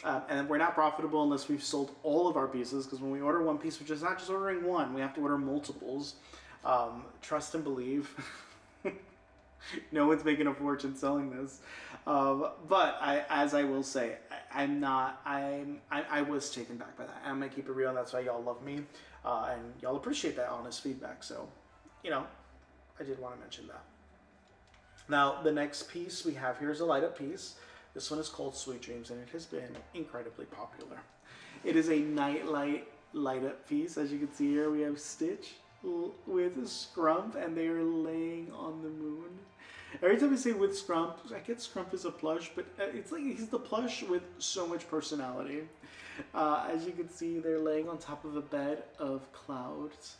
And we're not profitable unless we've sold all of our pieces, because when we order one piece, we're just not just ordering one, we have to order multiples. Trust and believe. No one's making a fortune selling this. But as I will say, I was taken back by that. I'm gonna keep it real, and that's why y'all love me. And y'all appreciate that honest feedback. So, I did want to mention that. Now, the next piece we have here is a light up piece. This one is called Sweet Dreams, and it has been incredibly popular. It is a nightlight light up piece. As you can see here, we have Stitch with Scrump, and they are laying on the moon. Every time I say with Scrump, I get Scrump as a plush, but it's like he's the plush with so much personality. As you can see, they're laying on top of a bed of clouds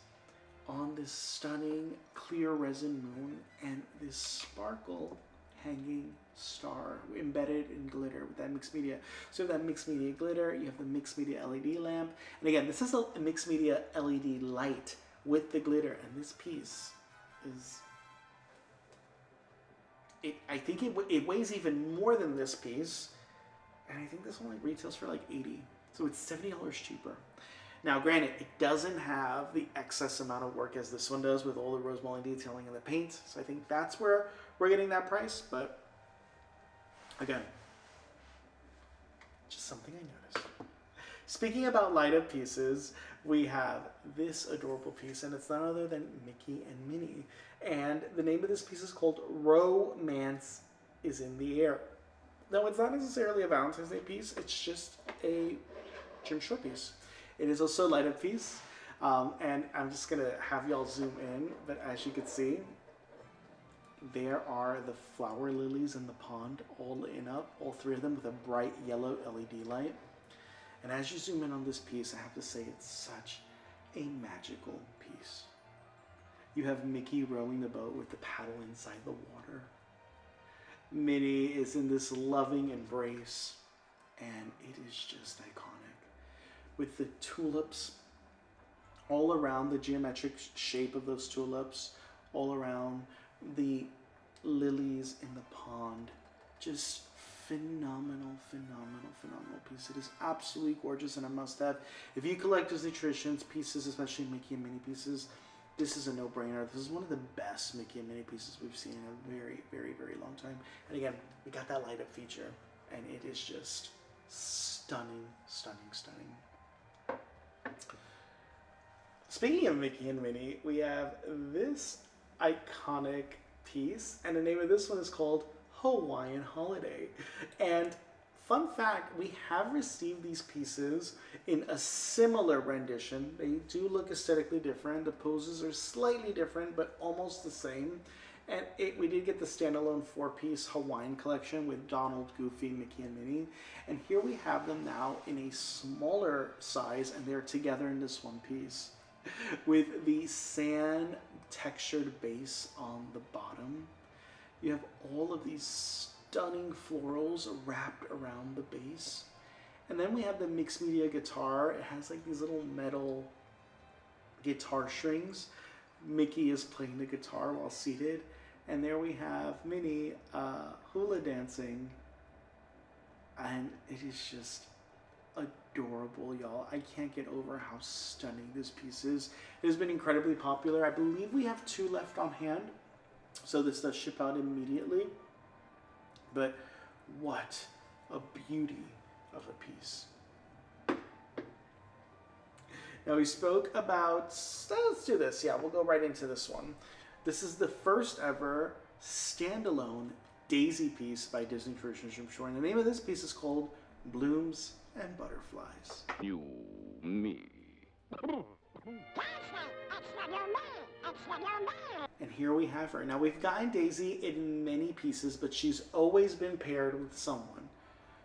on this stunning clear resin moon and this sparkle hanging star embedded in glitter with that mixed media. So that mixed media glitter, you have the mixed media LED lamp, and again, this is a mixed media LED light with the glitter, and this piece is... I think it weighs even more than this piece, and I think this one retails for like $80, so it's $70 cheaper. Now, granted, it doesn't have the excess amount of work as this one does with all the rose mulling detailing and the paint, so I think that's where we're getting that price. But again, just something I noticed. Speaking about light up pieces, we have this adorable piece, and it's none other than Mickey and Minnie. And the name of this piece is called Rowmance is in the Air. Now, it's not necessarily a Valentine's Day piece, it's just a Jim Shore piece. It is also a light up piece, and I'm just gonna have y'all zoom in, but as you can see, there are the flower lilies in the pond all lit up, all three of them with a bright yellow LED light. And as you zoom in on this piece, I have to say it's such a magical piece. You have Mickey rowing the boat with the paddle inside the water. Minnie is in this loving embrace. and it is just iconic. With the tulips all around, the geometric shape of those tulips, all around the lilies in the pond. Just phenomenal, phenomenal, phenomenal piece. It is absolutely gorgeous and a must-have. If you collect Disney Traditions pieces, especially Mickey and Minnie pieces, this is a no-brainer. This is one of the best Mickey and Minnie pieces we've seen in a very, very, very long time. And again, we got that light-up feature, and it is just stunning, stunning, stunning. Speaking of Mickey and Minnie, we have this iconic piece, and the name of this one is called Hawaiian Holiday. And fun fact, we have received these pieces in a similar rendition. They do look aesthetically different. The poses are slightly different, but almost the same. And we did get the standalone 4-piece Hawaiian collection with Donald, Goofy, Mickey, and Minnie. And here we have them now in a smaller size, and they're together in this one piece with the sand textured base on the bottom. You have all of these stunning florals wrapped around the base. And then we have the mixed media guitar. It has like these little metal guitar strings. Mickey is playing the guitar while seated. And there we have Minnie hula dancing. And it is just adorable, y'all. I can't get over how stunning this piece is. It has been incredibly popular. I believe we have 2 left on hand. So this does ship out immediately. But what a beauty of a piece. Now we spoke about, let's do this. Yeah, we'll go right into this one. This is the first ever standalone daisy piece by Disney Traditions from Shore. And the name of this piece is called Blooms and Butterflies. You, me. And here we have her. Now we've gotten Daisy in many pieces, but she's always been paired with someone.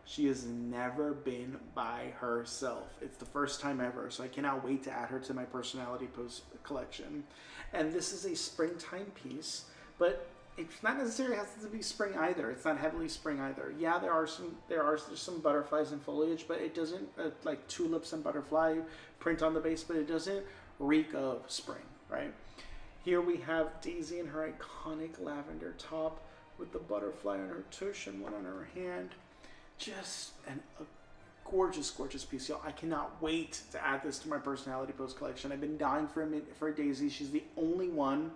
She has never been by herself. It's the first time ever, so I cannot wait to add her to my Personality Post collection. And this is a springtime piece, but it's not necessarily has to be spring either. It's not heavily spring either. Yeah, there are some butterflies and foliage, but it doesn't like tulips and butterfly print on the base, but it doesn't reek of spring, right? Here we have Daisy in her iconic lavender top with the butterfly on her tush and one on her hand. Just a gorgeous, gorgeous piece, y'all. I cannot wait to add this to my Personality Post collection. I've been dying for Daisy. She's the only one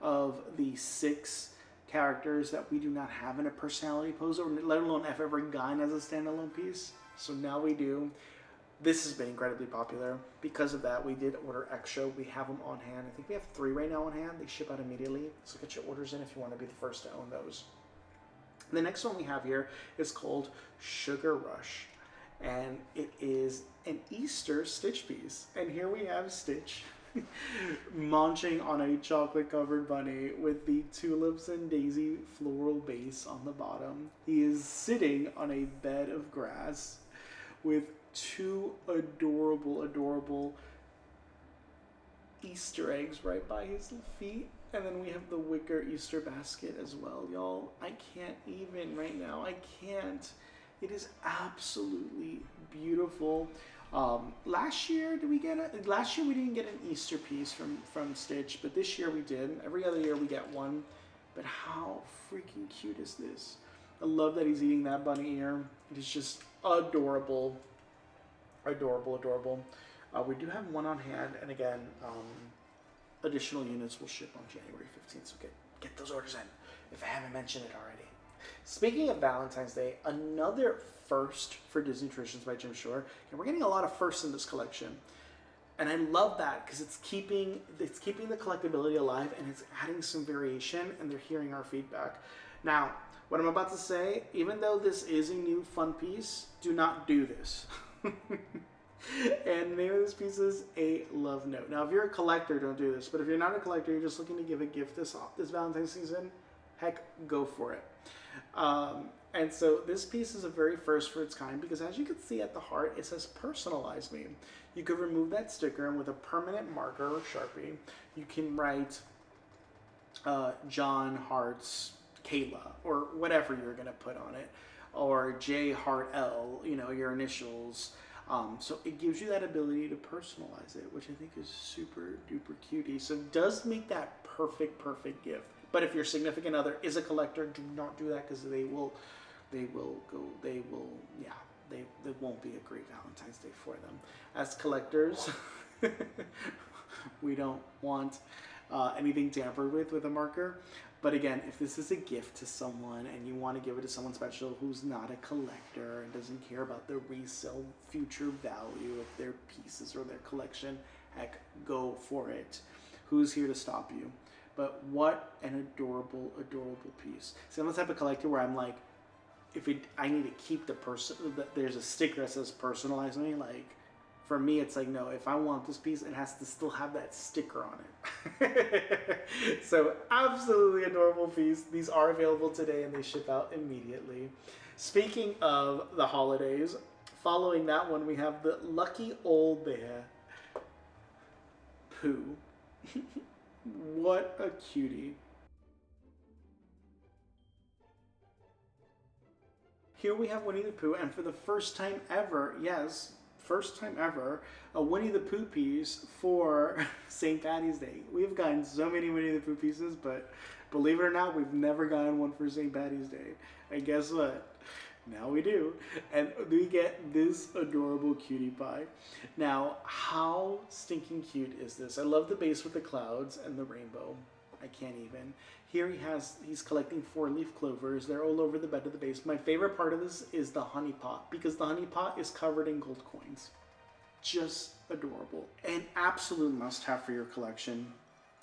of the 6 characters that we do not have in a Personality Pose, or let alone have ever gotten as a standalone piece. So now we do. This has been incredibly popular. Because of that, we did order extra. We have them on hand. I think we have 3 right now on hand. They ship out immediately. So get your orders in if you want to be the first to own those. The next one we have here is called Sugar Rush. And it is an Easter Stitch piece. And here we have Stitch munching on a chocolate-covered bunny with the tulips and daisy floral base on the bottom. He is sitting on a bed of grass with 2 adorable, adorable Easter eggs right by his feet. And then we have the wicker Easter basket as well, y'all. I can't even right now. I can't. It is absolutely beautiful. Last year we didn't get an Easter piece from Stitch, but this year we did. Every other year we get one. But how freaking cute is this? I love that he's eating that bunny ear. It is just adorable. Adorable, adorable. We do have one on hand, and again, additional units will ship on January 15th, so get those orders in if I haven't mentioned it already. Speaking of Valentine's Day, another first for Disney Traditions by Jim Shore, and we're getting a lot of firsts in this collection, and I love that because it's keeping the collectability alive, and it's adding some variation, and they're hearing our feedback. Now, what I'm about to say, even though this is a new fun piece, do not do this. And the name of this piece is A Love Note. Now, if you're a collector, don't do this. But if you're not a collector, you're just looking to give a gift this Valentine's season, heck, go for it. And so this piece is a very first for its kind because as you can see at the heart, it says Personalize Me. You could remove that sticker and with a permanent marker or Sharpie, you can write John, Hearts, Kayla, or whatever you're going to put on it. or J Heart L, you know, your initials. So it gives you that ability to personalize it, which I think is super duper cutie. So it does make that perfect gift. But if your significant other is a collector, do not do that, because they won't be a great Valentine's Day for them. As collectors, we don't want anything tampered with a marker. But again, if this is a gift to someone and you want to give it to someone special who's not a collector and doesn't care about the resale future value of their pieces or their collection, heck, go for it. Who's here to stop you? But what an adorable, adorable piece. See, I'm the type of collector where I'm like, I need to keep there's a sticker that says personalize me. Like, for me, it's like, no, if I want this piece, it has to still have that sticker on it. So, absolutely adorable piece. These are available today and they ship out immediately. Speaking of the holidays, following that one, we have the Lucky Old Bear, Pooh. What a cutie. Here we have Winnie the Pooh, and for the first time ever, yes, first time ever, a Winnie the Pooh piece for St. Patty's Day. We've gotten so many Winnie the Pooh pieces, but believe it or not, we've never gotten one for St. Patty's Day. And guess what? Now we do. And we get this adorable cutie pie. Now, how stinking cute is this? I love the base with the clouds and the rainbow. I can't even. Here he's collecting 4-leaf clovers. They're all over the bed of the base. My favorite part of this is the honey pot, because the honey pot is covered in gold coins. Just adorable. An absolute must-have for your collection.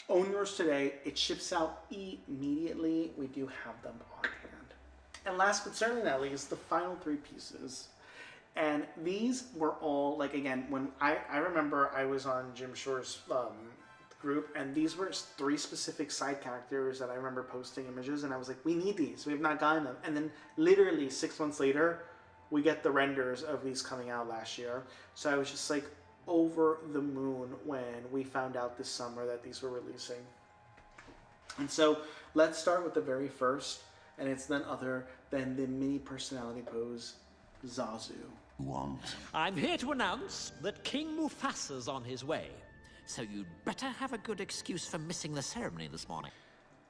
Own yours today. It ships out immediately. We do have them on hand. And last but certainly not least, the final 3 pieces. And these were all, like, again, when I remember I was on Jim Shore's group, and these were 3 specific side characters that I remember posting images, and I was like, we need these. We have not gotten them. And then literally 6 months later, we get the renders of these coming out last year. So I was just like over the moon when we found out this summer that these were releasing. And so let's start with the very first, and it's none other than the mini personality pose, Zazu. I'm here to announce that King Mufasa's on his way. So you'd better have a good excuse for missing the ceremony this morning.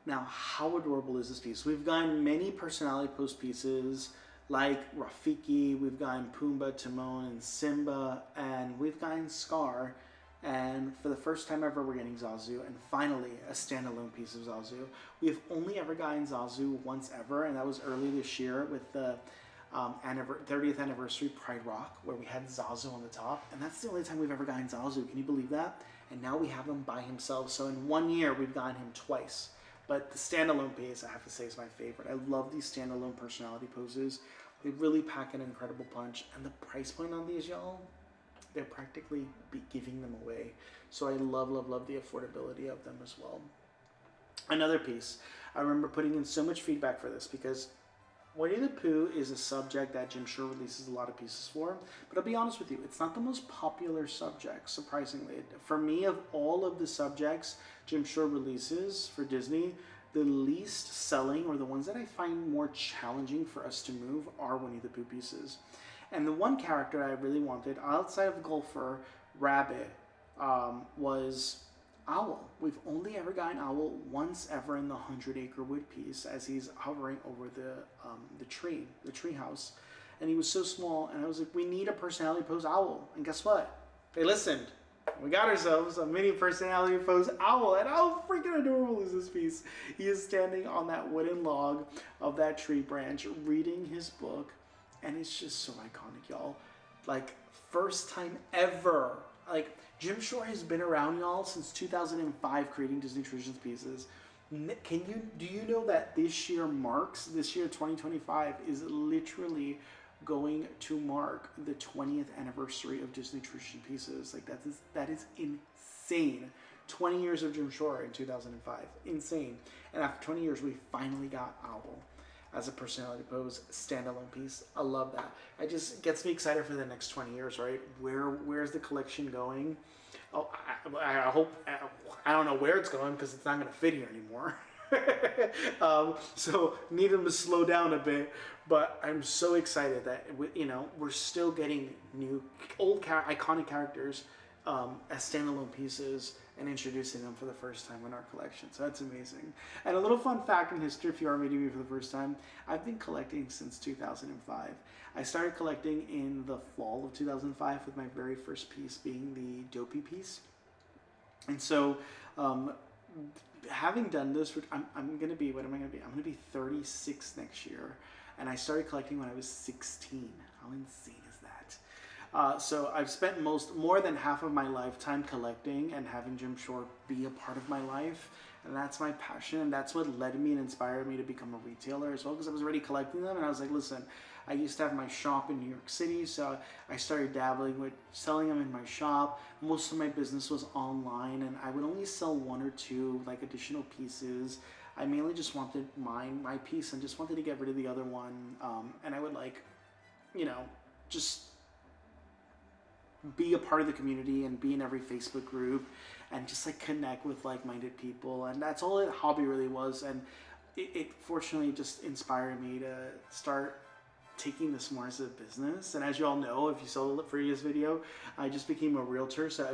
Now, how adorable is this piece? We've gotten many personality pose pieces like Rafiki, we've gotten Pumbaa, Timon, and Simba, and we've gotten Scar. And for the first time ever, we're getting Zazu, and finally, a standalone piece of Zazu. We've only ever gotten Zazu once ever, and that was early this year with the 30th anniversary Pride Rock, where we had Zazu on the top, and that's the only time we've ever gotten Zazu. Can you believe that? And now we have him by himself. So in 1 year, we've gotten him twice. But the standalone piece, I have to say, is my favorite. I love these standalone personality poses. They really pack an incredible punch. And the price point on these, y'all, they're practically giving them away. So I love, love, love the affordability of them as well. Another piece. I remember putting in so much feedback for this because Winnie the Pooh is a subject that Jim Shore releases a lot of pieces for, but I'll be honest with you, it's not the most popular subject, surprisingly. For me, of all of the subjects Jim Shore releases for Disney, the least selling, or the ones that I find more challenging for us to move, are Winnie the Pooh pieces. And the one character I really wanted, outside of Golfer, Rabbit, was Owl. We've only ever gotten Owl once ever in the 100-acre wood piece as he's hovering over the tree house. And he was so small, and I was like, we need a personality pose Owl. And guess what? They listened. We got ourselves a mini personality pose Owl, and how freaking adorable is this piece? He is standing on that wooden log of that tree branch, reading his book, and it's just so iconic, y'all. Like, first time ever. Like, Jim Shore has been around, y'all, since 2005 creating Disney Traditions pieces. Do you know that this year 2025 is literally going to mark the 20th anniversary of Disney Tradition pieces? Like, that is insane. 20 years of Jim Shore in 2005. Insane. And after 20 years, we finally got Owl as a personality pose standalone piece. I love that. It just gets me excited for the next 20 years, right? Where's the collection going? Oh, I hope, I don't know where it's going because it's not going to fit here anymore. So need them to slow down a bit, but I'm so excited that we're still getting new iconic characters as standalone pieces and introducing them for the first time in our collection. So that's amazing. And a little fun fact in history, if you are meeting me for the first time, I've been collecting since 2005. I started collecting in the fall of 2005 with my very first piece being the Dopey piece. And so having done this, I'm going to be, what am I going to be? I'm going to be 36 next year. And I started collecting when I was 16. How insane is that? So I've spent more than half of my lifetime collecting and having Jim Shore be a part of my life. And that's my passion. And that's what led me and inspired me to become a retailer as well, because I was already collecting them. And I was like, listen, I used to have my shop in New York City, so I started dabbling with selling them in my shop. Most of my business was online, and I would only sell one or two like additional pieces. I mainly just wanted my piece and just wanted to get rid of the other one. And I would just be a part of the community and be in every Facebook group and just like connect with like-minded people. And that's all the hobby really was. And it fortunately just inspired me to start taking this more as a business. And as you all know, if you saw the previous video, I just became a realtor. So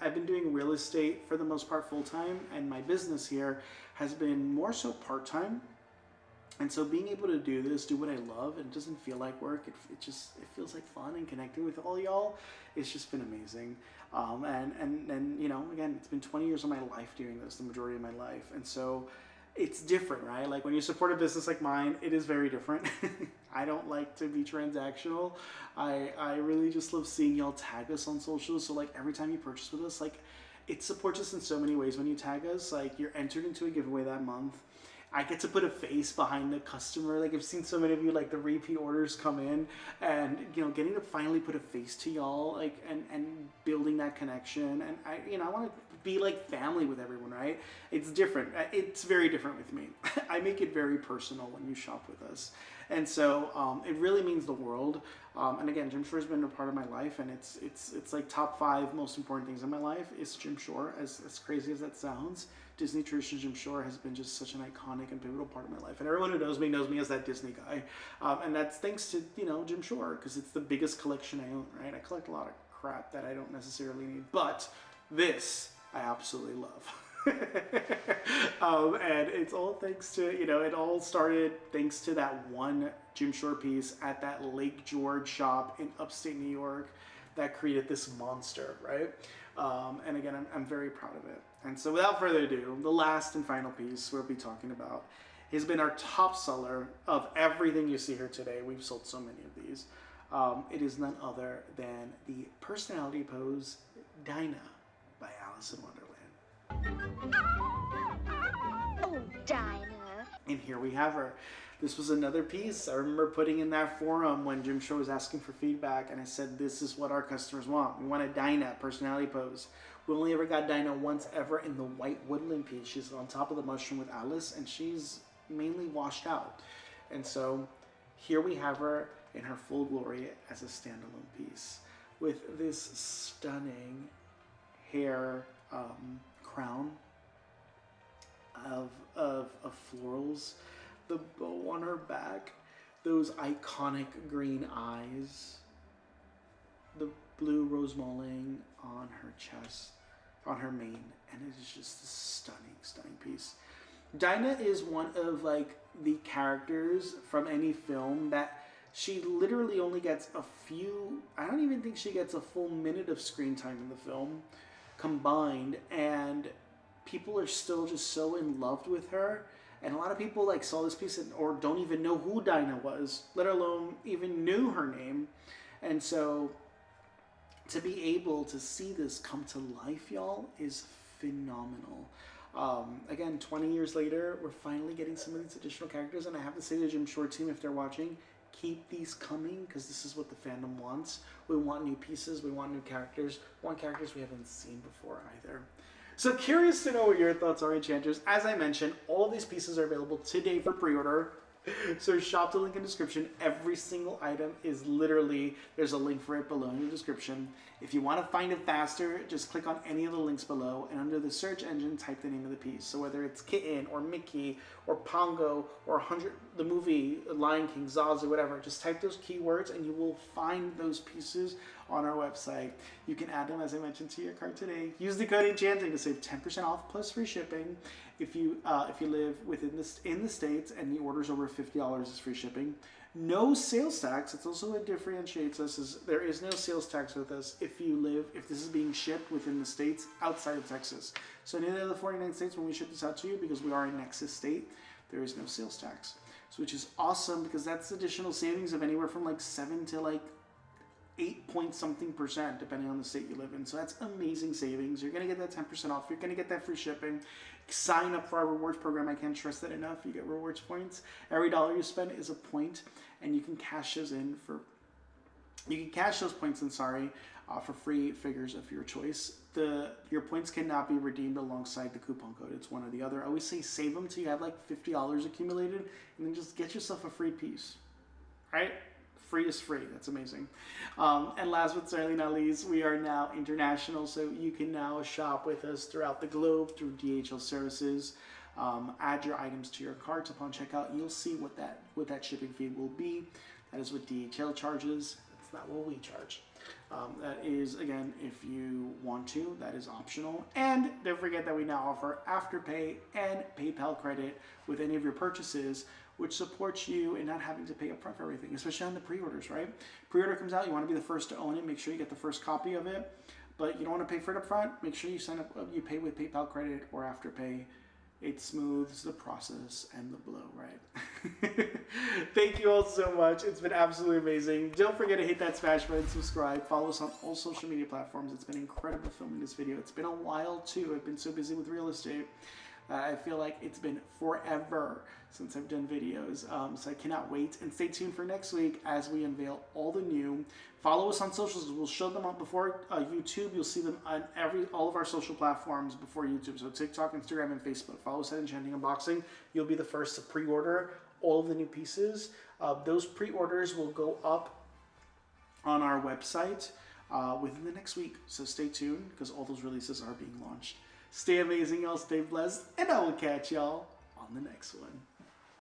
I've been doing real estate for the most part full time, and my business here has been more so part time. And so being able to do this, do what I love, and it doesn't feel like work. It feels like fun, and connecting with all y'all, it's just been amazing. And again, it's been 20 years of my life doing this, the majority of my life, and so it's different, right? Like when you support a business like mine, it is very different. I don't like to be transactional. I really just love seeing y'all tag us on socials. So like every time you purchase with us, like it supports us in so many ways when you tag us. Like you're entered into a giveaway that month. I get to put a face behind the customer. Like I've seen so many of you, like the repeat orders come in, and getting to finally put a face to y'all, like and building that connection. And I want to be like family with everyone, right? It's different. It's very different with me. I make it very personal when you shop with us, and so it really means the world. And again, Jim Shore has been a part of my life, and it's like top 5 most important things in my life is Jim Shore. As crazy as that sounds, Disney Traditions Jim Shore has been just such an iconic and pivotal part of my life. And everyone who knows me as that Disney guy. And that's thanks to, Jim Shore, because it's the biggest collection I own, right? I collect a lot of crap that I don't necessarily need, but this I absolutely love. And it's all thanks to, it all started thanks to that one Jim Shore piece at that Lake George shop in upstate New York that created this monster, right? And again, I'm very proud of it. And so without further ado, the last and final piece we'll be talking about has been our top seller of everything you see here today. We've sold so many of these. It is none other than the Personality Pose Dinah by Alice in Wonderland. Oh, Dinah. And here we have her. This was another piece I remember putting in that forum when Jim Shore was asking for feedback, and I said, this is what our customers want. We want a Dinah Personality Pose. We only ever got Dinah once ever in the white woodland piece. She's on top of the mushroom with Alice, and she's mainly washed out. And so here we have her in her full glory as a standalone piece with this stunning hair crown of florals, the bow on her back, those iconic green eyes, the blue rose mulling on her chest, on her mane, and it is just a stunning piece. Dinah is one of like the characters from any film that she literally only gets a few, I don't even think she gets a full minute of screen time in the film combined, and people are still just so in love with her. And a lot of people like saw this piece or don't even know who Dinah was, let alone even knew her name. And so to be able to see this come to life, y'all, is phenomenal. Again, 20 years later, we're finally getting some of these additional characters, and I have to say to the Jim Shore team, if they're watching, keep these coming, because this is what the fandom wants. We want new pieces, we want new characters, we want characters we haven't seen before either. So curious to know what your thoughts are, Enchanters. As I mentioned, all of these pieces are available today for pre-order. So shop the link in the description. Every single item is literally, there's a link for it below in the description. If you want to find it faster, just click on any of the links below, and under the search engine, type the name of the piece. So whether it's Kitten or Mickey or Pongo or the movie Lion King, Zazu, whatever, just type those keywords and you will find those pieces on our website. You can add them, as I mentioned, to your cart today. Use the code Enchanting to save 10% off plus free shipping. If you live in the States and the order's over $50 is free shipping. No sales tax. It's also what differentiates us is there is no sales tax with us if this is being shipped within the states outside of Texas. So in any of the 49 states when we ship this out to you, because we are a Nexus state, there is no sales tax. So which is awesome because that's additional savings of anywhere from like 7 to like 8-point-something% depending on the state you live in. So that's amazing savings. You're going to get that 10% off. You're going to get that free shipping. Sign up for our rewards program. I can't stress that enough. You get rewards points. Every dollar you spend is a point, and you can cash those points in, for free figures of your choice. Your points cannot be redeemed alongside the coupon code. It's one or the other. I always say save them till you have like $50 accumulated, and then just get yourself a free piece. Right? Free is free. That's amazing. And last but certainly not least, we are now international, so you can now shop with us throughout the globe through DHL services. Add your items to your cart. Upon checkout, you'll see what that shipping fee will be. That is what DHL charges. That's not what we charge. That is, again, if you want to, that is optional. And don't forget that we now offer Afterpay and PayPal credit with any of your purchases, which supports you in not having to pay upfront for everything, especially on the pre-orders, right? Pre-order comes out, you want to be the first to own it, make sure you get the first copy of it, but you don't want to pay for it upfront, make sure you sign up, you pay with PayPal credit or Afterpay. It smooths the process and the blow, right? Thank you all so much. It's been absolutely amazing. Don't forget to hit that smash button, subscribe, follow us on all social media platforms. It's been incredible filming this video. It's been a while too. I've been so busy with real estate. I feel like it's been forever since I've done videos, so I cannot wait. And stay tuned for next week as we unveil all the new. Follow us on socials. We'll show them up before YouTube. You'll see them on all of our social platforms before YouTube. So TikTok, Instagram, and Facebook. Follow us at Enchanting Unboxing. You'll be the first to pre-order all of the new pieces. Those pre-orders will go up on our website within the next week. So stay tuned because all those releases are being launched. Stay amazing, y'all. Stay blessed. And I will catch y'all on the next one.